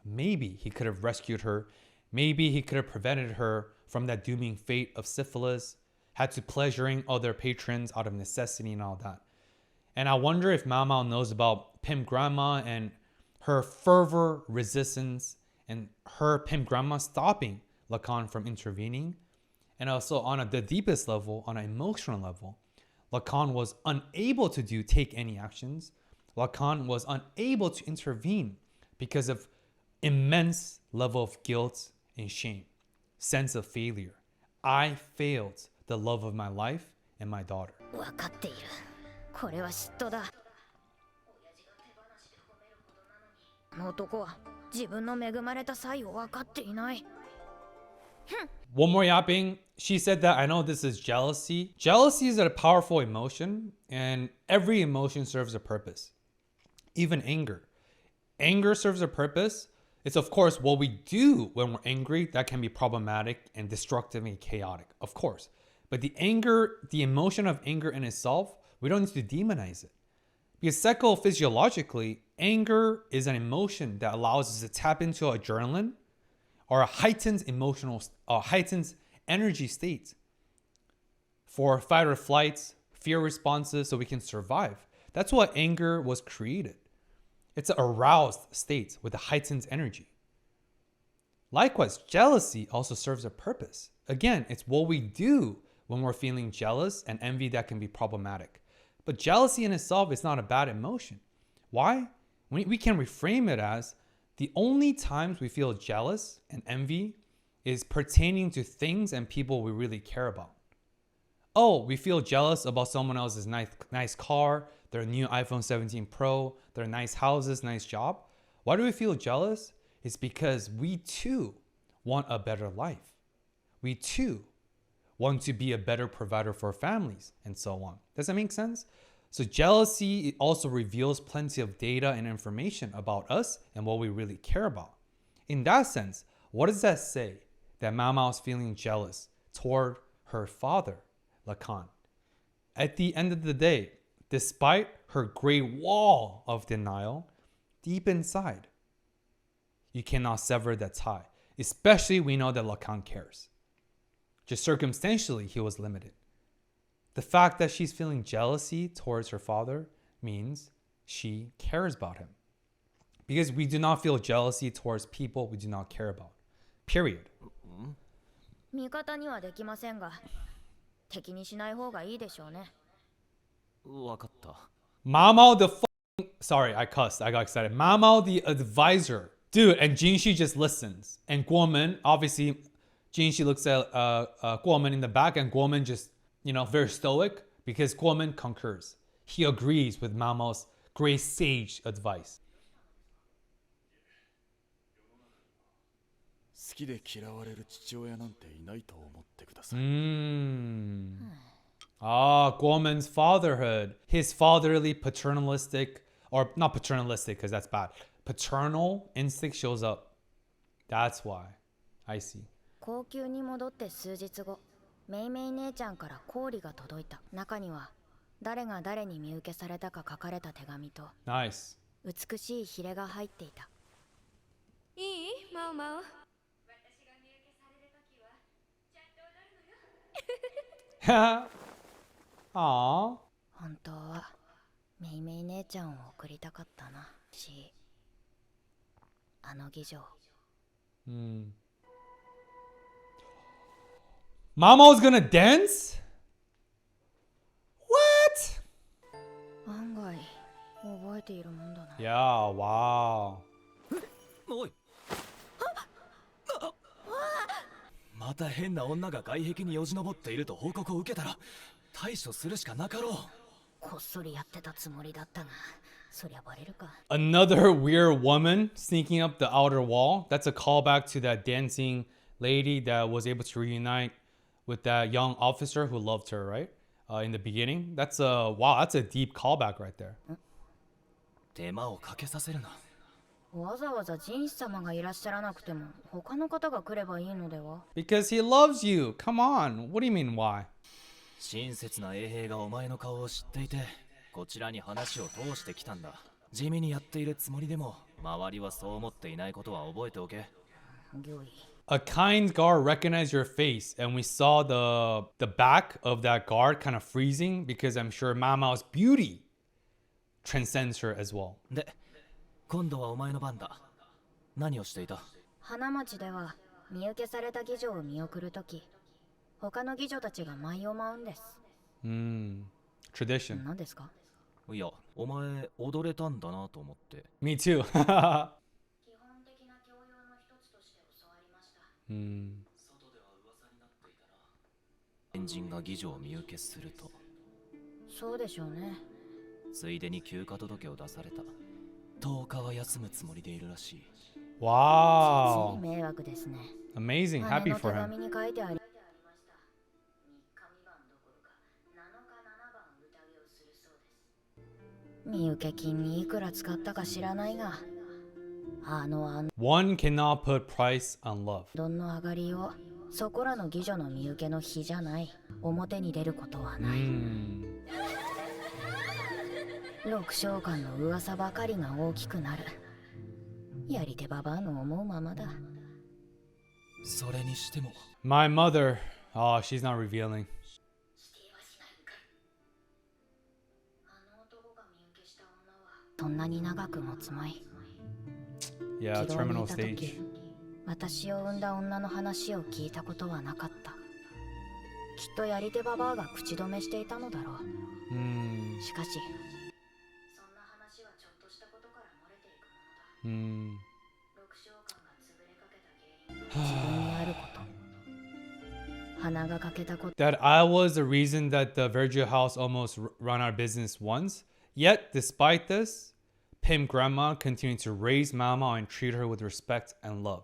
maybe he could have rescued her. Maybe he could have prevented her from that dooming fate of syphilis, had to pleasuring other patrons out of necessity and all that. And I wonder if Mao Mao knows about Pimp Grandma and her fervor resistance and her Pimp Grandma stopping Lacan from intervening. And also on the deepest level, on an emotional level, Lacan was unable to take any actions. Lacan was unable to intervene because of immense level of guilt and shame, sense of failure. I failed the love of my life and my daughter. 分かっている。これは嫉妬だ。あの男は自分の恵まれた際を分かっていない。One more yapping. She said that I know this is jealousy. Jealousy is a powerful emotion, and every emotion serves a purpose. Even anger. Anger serves a purpose. It's of course what we do when we're angry that can be problematic and destructive and chaotic, of course. But the emotion of anger in itself, we don't need to demonize it. Because psychophysiologically, anger is an emotion that allows us to tap into adrenaline or a heightened energy state for fight or flight, fear responses, so we can survive. That's what anger was created. It's an aroused state with a heightened energy. Likewise, jealousy also serves a purpose. Again, it's what we do when we're feeling jealous and envy that can be problematic. But jealousy in itself is not a bad emotion. Why? We can reframe it as the only times we feel jealous and envy is pertaining to things and people we really care about. Oh, we feel jealous about someone else's nice car, their new iPhone 17 Pro, their nice houses, nice job. Why do we feel jealous? It's because we too want a better life. We too want to be a better provider for families and so on. Does that make sense? So jealousy also reveals plenty of data and information about us and what we really care about. In that sense, what does that say? That Mao Mao is feeling jealous toward her father, Lacan. At the end of the day, despite her great wall of denial, deep inside, you cannot sever that tie. Especially we know that Lacan cares. Just circumstantially, he was limited. The fact that she's feeling jealousy towards her father means she cares about him. Because we do not feel jealousy towards people we do not care about. Period. 味方にはできませんが、敵にしない方がいいでしょうね。わかった。Mao the sorry, I cussed. I got excited. Mao the advisor. Dude, and Jinxi just listens. And Guomen, obviously, Jinxi looks at Guomen in the back, and Guomen just, very stoic because Guomen concurs. He agrees with Mao's great sage advice. 好きで嫌われる父親なんていないと思ってください。Guomen's fatherhood. His fatherly, paternalistic, or not paternalistic because that's bad. Paternal instinct shows up. That's why. I see. 高級に戻って数日後、メイメイ姉ちゃんから氷が届いた。中には誰が誰に身請けされたか書かれた手紙と Nice. 美しいヒレが入っていた。いいマオマオ、私が身請けされるときはちゃんと踊るのよ。Aww. 本当はメイメイ姉ちゃんを送りたかったな。あの議場。Mamo's gonna dance? What? 案外覚えているもんだな。Yeah, wow. おい。また変な女が外壁によじ登っていると報告を受けたら対処するしかなかろう。こっそりやってたつもりだったが、そりゃバレるか。Another weird woman sneaking up the outer wall. That's a callback to that dancing lady that was able to reunite with that young officer who loved her, right? In the beginning. That's a deep callback right there. 手間をかけさせるな。わざわざジンス様がいらっしゃらなくても他の方が来ればいいのでは？ Because he loves you. Come on. What do you mean why? 親切な衛兵がお前の顔を知っていてこちらに話を通してきたんだ。地味にやっているつもりでも周りはそう思っていないことは覚えておけ。御意。 A kind guard recognized your face, and we saw the back of that guard kind of freezing because I'm sure Mama's beauty transcends her as well. で、今度はお前の番だ。何をしていた？花町では身請けされた妓女を見送るとき、他の妓女たちが舞を舞うんです。Tradition. 何ですか？いや、お前踊れたんだなと思って。Me too. 基本的な教養の一つとして教わりました。外では噂になっていたな。エンジンが議場を身請けすると。そうでしょうね。ついでに休暇届を出された。10日は休むつもりでいるらしい。Wow. 迷惑ですね。 Amazing. 姉 Happy の手 for him. 紙に書いてありました。3日3晩どころか7日7晩宴をするそうです。身請け金にいくら使ったか知らないが、One cannot put price on love. どんの上がりをそこらの妓女の身請けの日じゃない。表に出ることはない。六章間の噂ばかりが大きくなる。やり手ババアの思うままだ。それにしても。My mother. Oh, she's not revealing. そんなに長く持つまい。 Yeah, 軌道に terminal いた時 stage. 私を産んだ女の話を聞いたことはなかった。きっとやり手ババアが口止めしていたのだろう。しかしそんな話はちょっとしたことから漏れていくものだ。六章間が潰れかけた原因は自分にあること。鼻がかけたこと。 That I was the reason that the Virgil house almost run out of business once. Yet, despite this, Pim grandma continued to raise Mama and treat her with respect and love.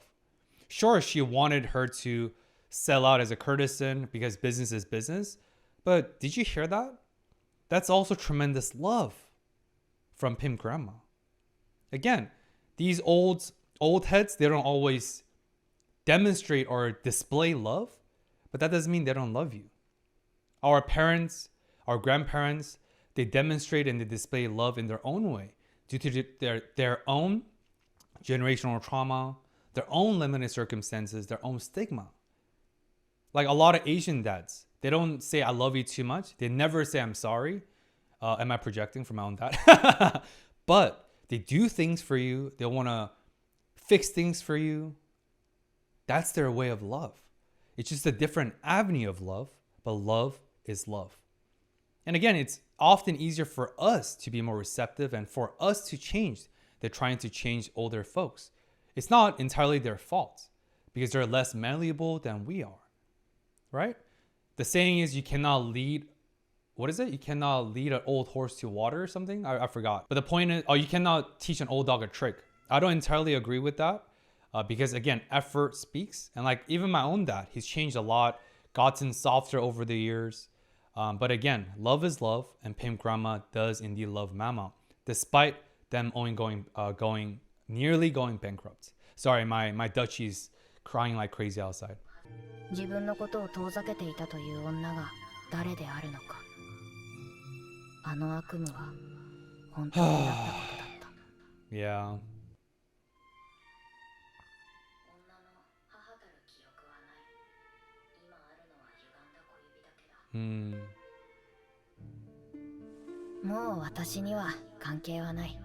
Sure, she wanted her to sell out as a courtesan because business is business. But did you hear that? That's also tremendous love from Pim grandma. Again, these old heads, they don't always demonstrate or display love, but that doesn't mean they don't love you. Our parents, our grandparents, they demonstrate and they display love in their own way due to their own generational trauma, their own limited circumstances, their own stigma. Like a lot of Asian dads, they don't say I love you too much. They never say I'm sorry. Am I projecting for my own dad? But they do things for you. They want to fix things for you. That's their way of love. It's just a different avenue of love, but love is love. And again, it's often easier for us to be more receptive and for us to change than trying to change older folks. It's not entirely their fault because they're less malleable than we are, right? The saying is you cannot lead, what is it? You cannot lead an old horse to water or something? I forgot. But the point is, you cannot teach an old dog a trick. I don't entirely agree with that because again, effort speaks. And like even my own dad, he's changed a lot, gotten softer over the years. But again, love is love, and Pim grandma does indeed love Mama, despite them only nearly going bankrupt. Sorry, my Dutchie's crying like crazy outside. 自分のことを遠ざけていたという女が誰であるのか。あの悪夢は本当にあったことだった。Yeah. 女の母たる記憶はない。今あるのは歪んだ小指だけだ。もう私には関係はない。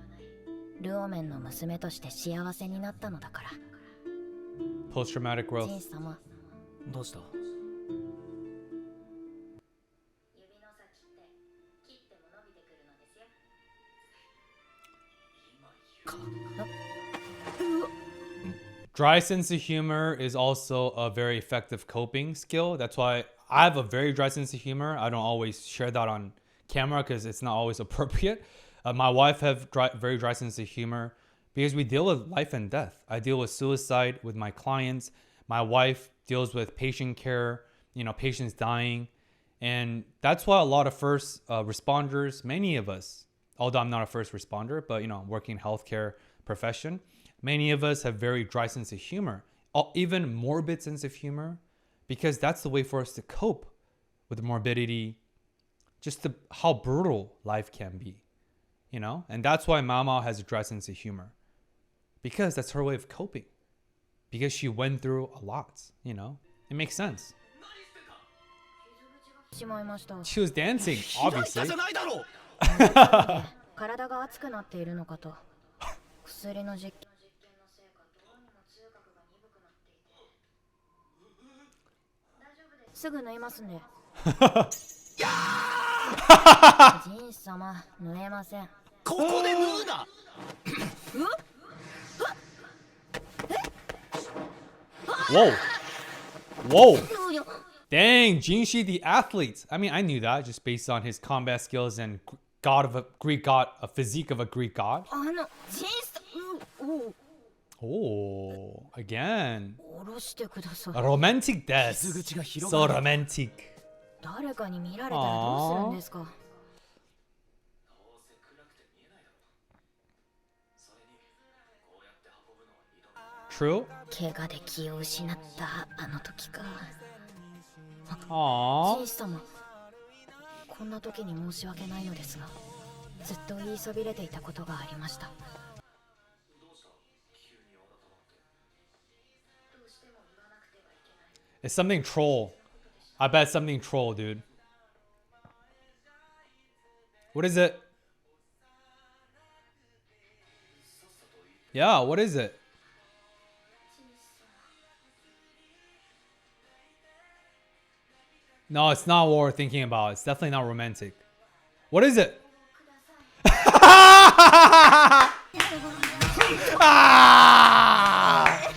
ルオメンの娘として幸せになったのだから。Post-traumatic ジ growth. ン様。どうした？指の先って切っても伸びてくるのですよ。 Dry sense of humor is also a very effective coping skill. That's why I have a very dry sense of humor. I don't always share that on camera because it's not always appropriate. My wife have very dry sense of humor because we deal with life and death. I deal with suicide with my clients. My wife deals with patient care, patients dying. And that's why a lot of first responders, many of us, although I'm not a first responder, but working in healthcare profession, many of us have very dry sense of humor, even morbid sense of humor, because that's the way for us to cope with morbidity, just how brutal life can be, And that's why Mama has a dry sense of humor. Because that's her way of coping. Because she went through a lot, you know? It makes sense. しまいました。 She was dancing, 開いた obviously. じゃないだろう。体が熱くなっているのかと。薬の実験のせいかどうにも痛覚が鈍くなっていて。大丈夫です。すぐ縫いますんで。ジンス様、縫えません。ここで縫うな。Whoa. Whoa. Dang, Jinshi the athlete. I mean, I knew that just based on his combat skills and Greek god, a physique of a Greek god. ジンス、Oh, again. 下ろしてください。 A romantic death. 傷口が広 So がる。 romantic. 誰かに見られたらどうするんですか。 True? 怪我で気を失ったあの時か。 Aww. ジンス様、こんな時に申し訳ないのですが、ずっと言いそびれていたことがありました。 It's something troll. I bet it's something troll, dude. What is it? Yeah, what is it? No, it's not what we're thinking about. It's definitely not romantic. What is it? Ah!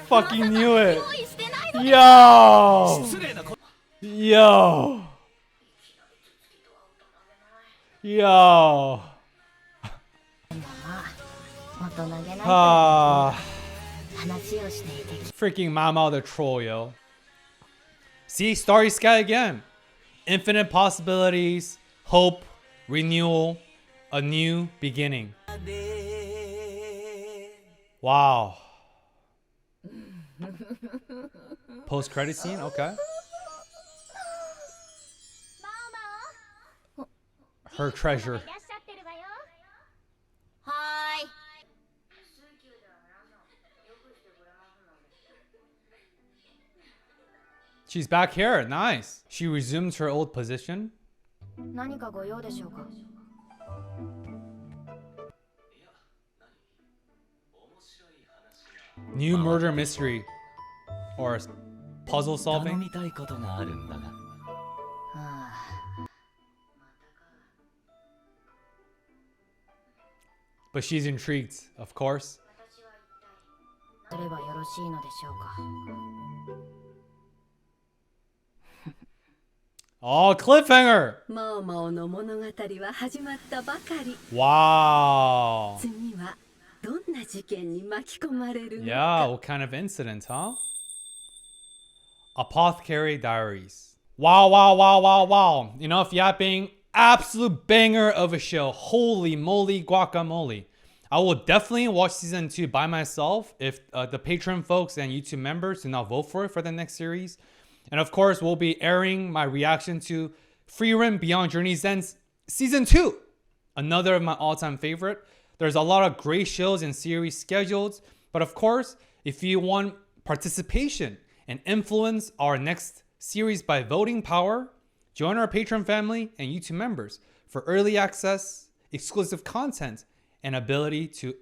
Fucking knew it. Yo! 失礼なこ Yo! Yo! 大人げない Ah, 話をしていて freaking Mama the troll, yo. See, Starry Sky again. Infinite possibilities, hope, renewal, a new beginning. Wow. Post-credit scene? Okay. Her treasure. はーい。 She's back here. Nice. She resumes her old position. 何かご用でしょうか。 New murder mystery. Or puzzle 頼 solving. みたいことがあるんだが。はあ、 But she's intrigued, of course. すればよろしいのでしょうか。 Oh, cliffhanger! マオマオの物語は始まったばかり。 Wow. 次はどんな事件に巻き込まれるのか。 Yeah, what kind of incident, huh? Apothecary Diaries. Wow, wow, wow, wow, wow. Enough yapping. Absolute banger of a show. Holy moly, guacamole. I will definitely watch season 2 by myself if the Patreon folks and YouTube members do not vote for it for the next series. And of course, we'll be airing my reaction to Freerun Beyond Journey's End season 2. Another of my all-time favorite. There's a lot of great shows and series scheduled. But of course, if you want participation and influence our next series by voting power, join our Patreon family and YouTube members for early access, exclusive content, and ability to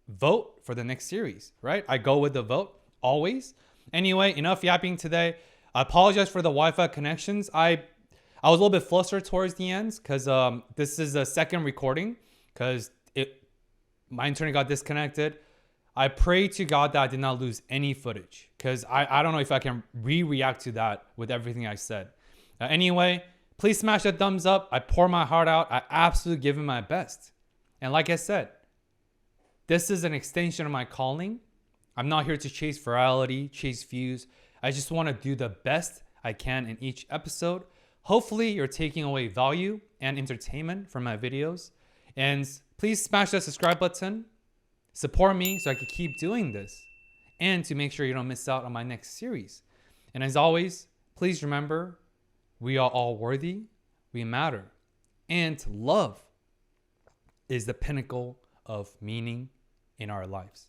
vote for the next series, right? I go with the vote always. Anyway, enough yapping today. I apologize for the Wi-Fi connections. I was a little bit flustered towards the end because this is a second recording because my internet got disconnected. I pray to God that I did not lose any footage because I don't know if I can react to that with everything I said. Anyway, please smash that thumbs up. I pour my heart out. I absolutely give it my best. And like I said, this is an extension of my calling. I'm not here to chase virality, chase views. I just want to do the best I can in each episode. Hopefully, you're taking away value and entertainment from my videos. And please smash that subscribe button. Support me so I can keep doing this. And to make sure you don't miss out on my next series. And as always, please remember, we are all worthy, we matter. And love is the pinnacle of meaning in our lives.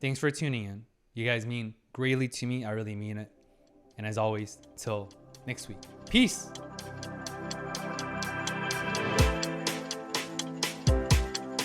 Thanks for tuning in. You guys mean greatly to me. I really mean it. And as always, till next week. Peace.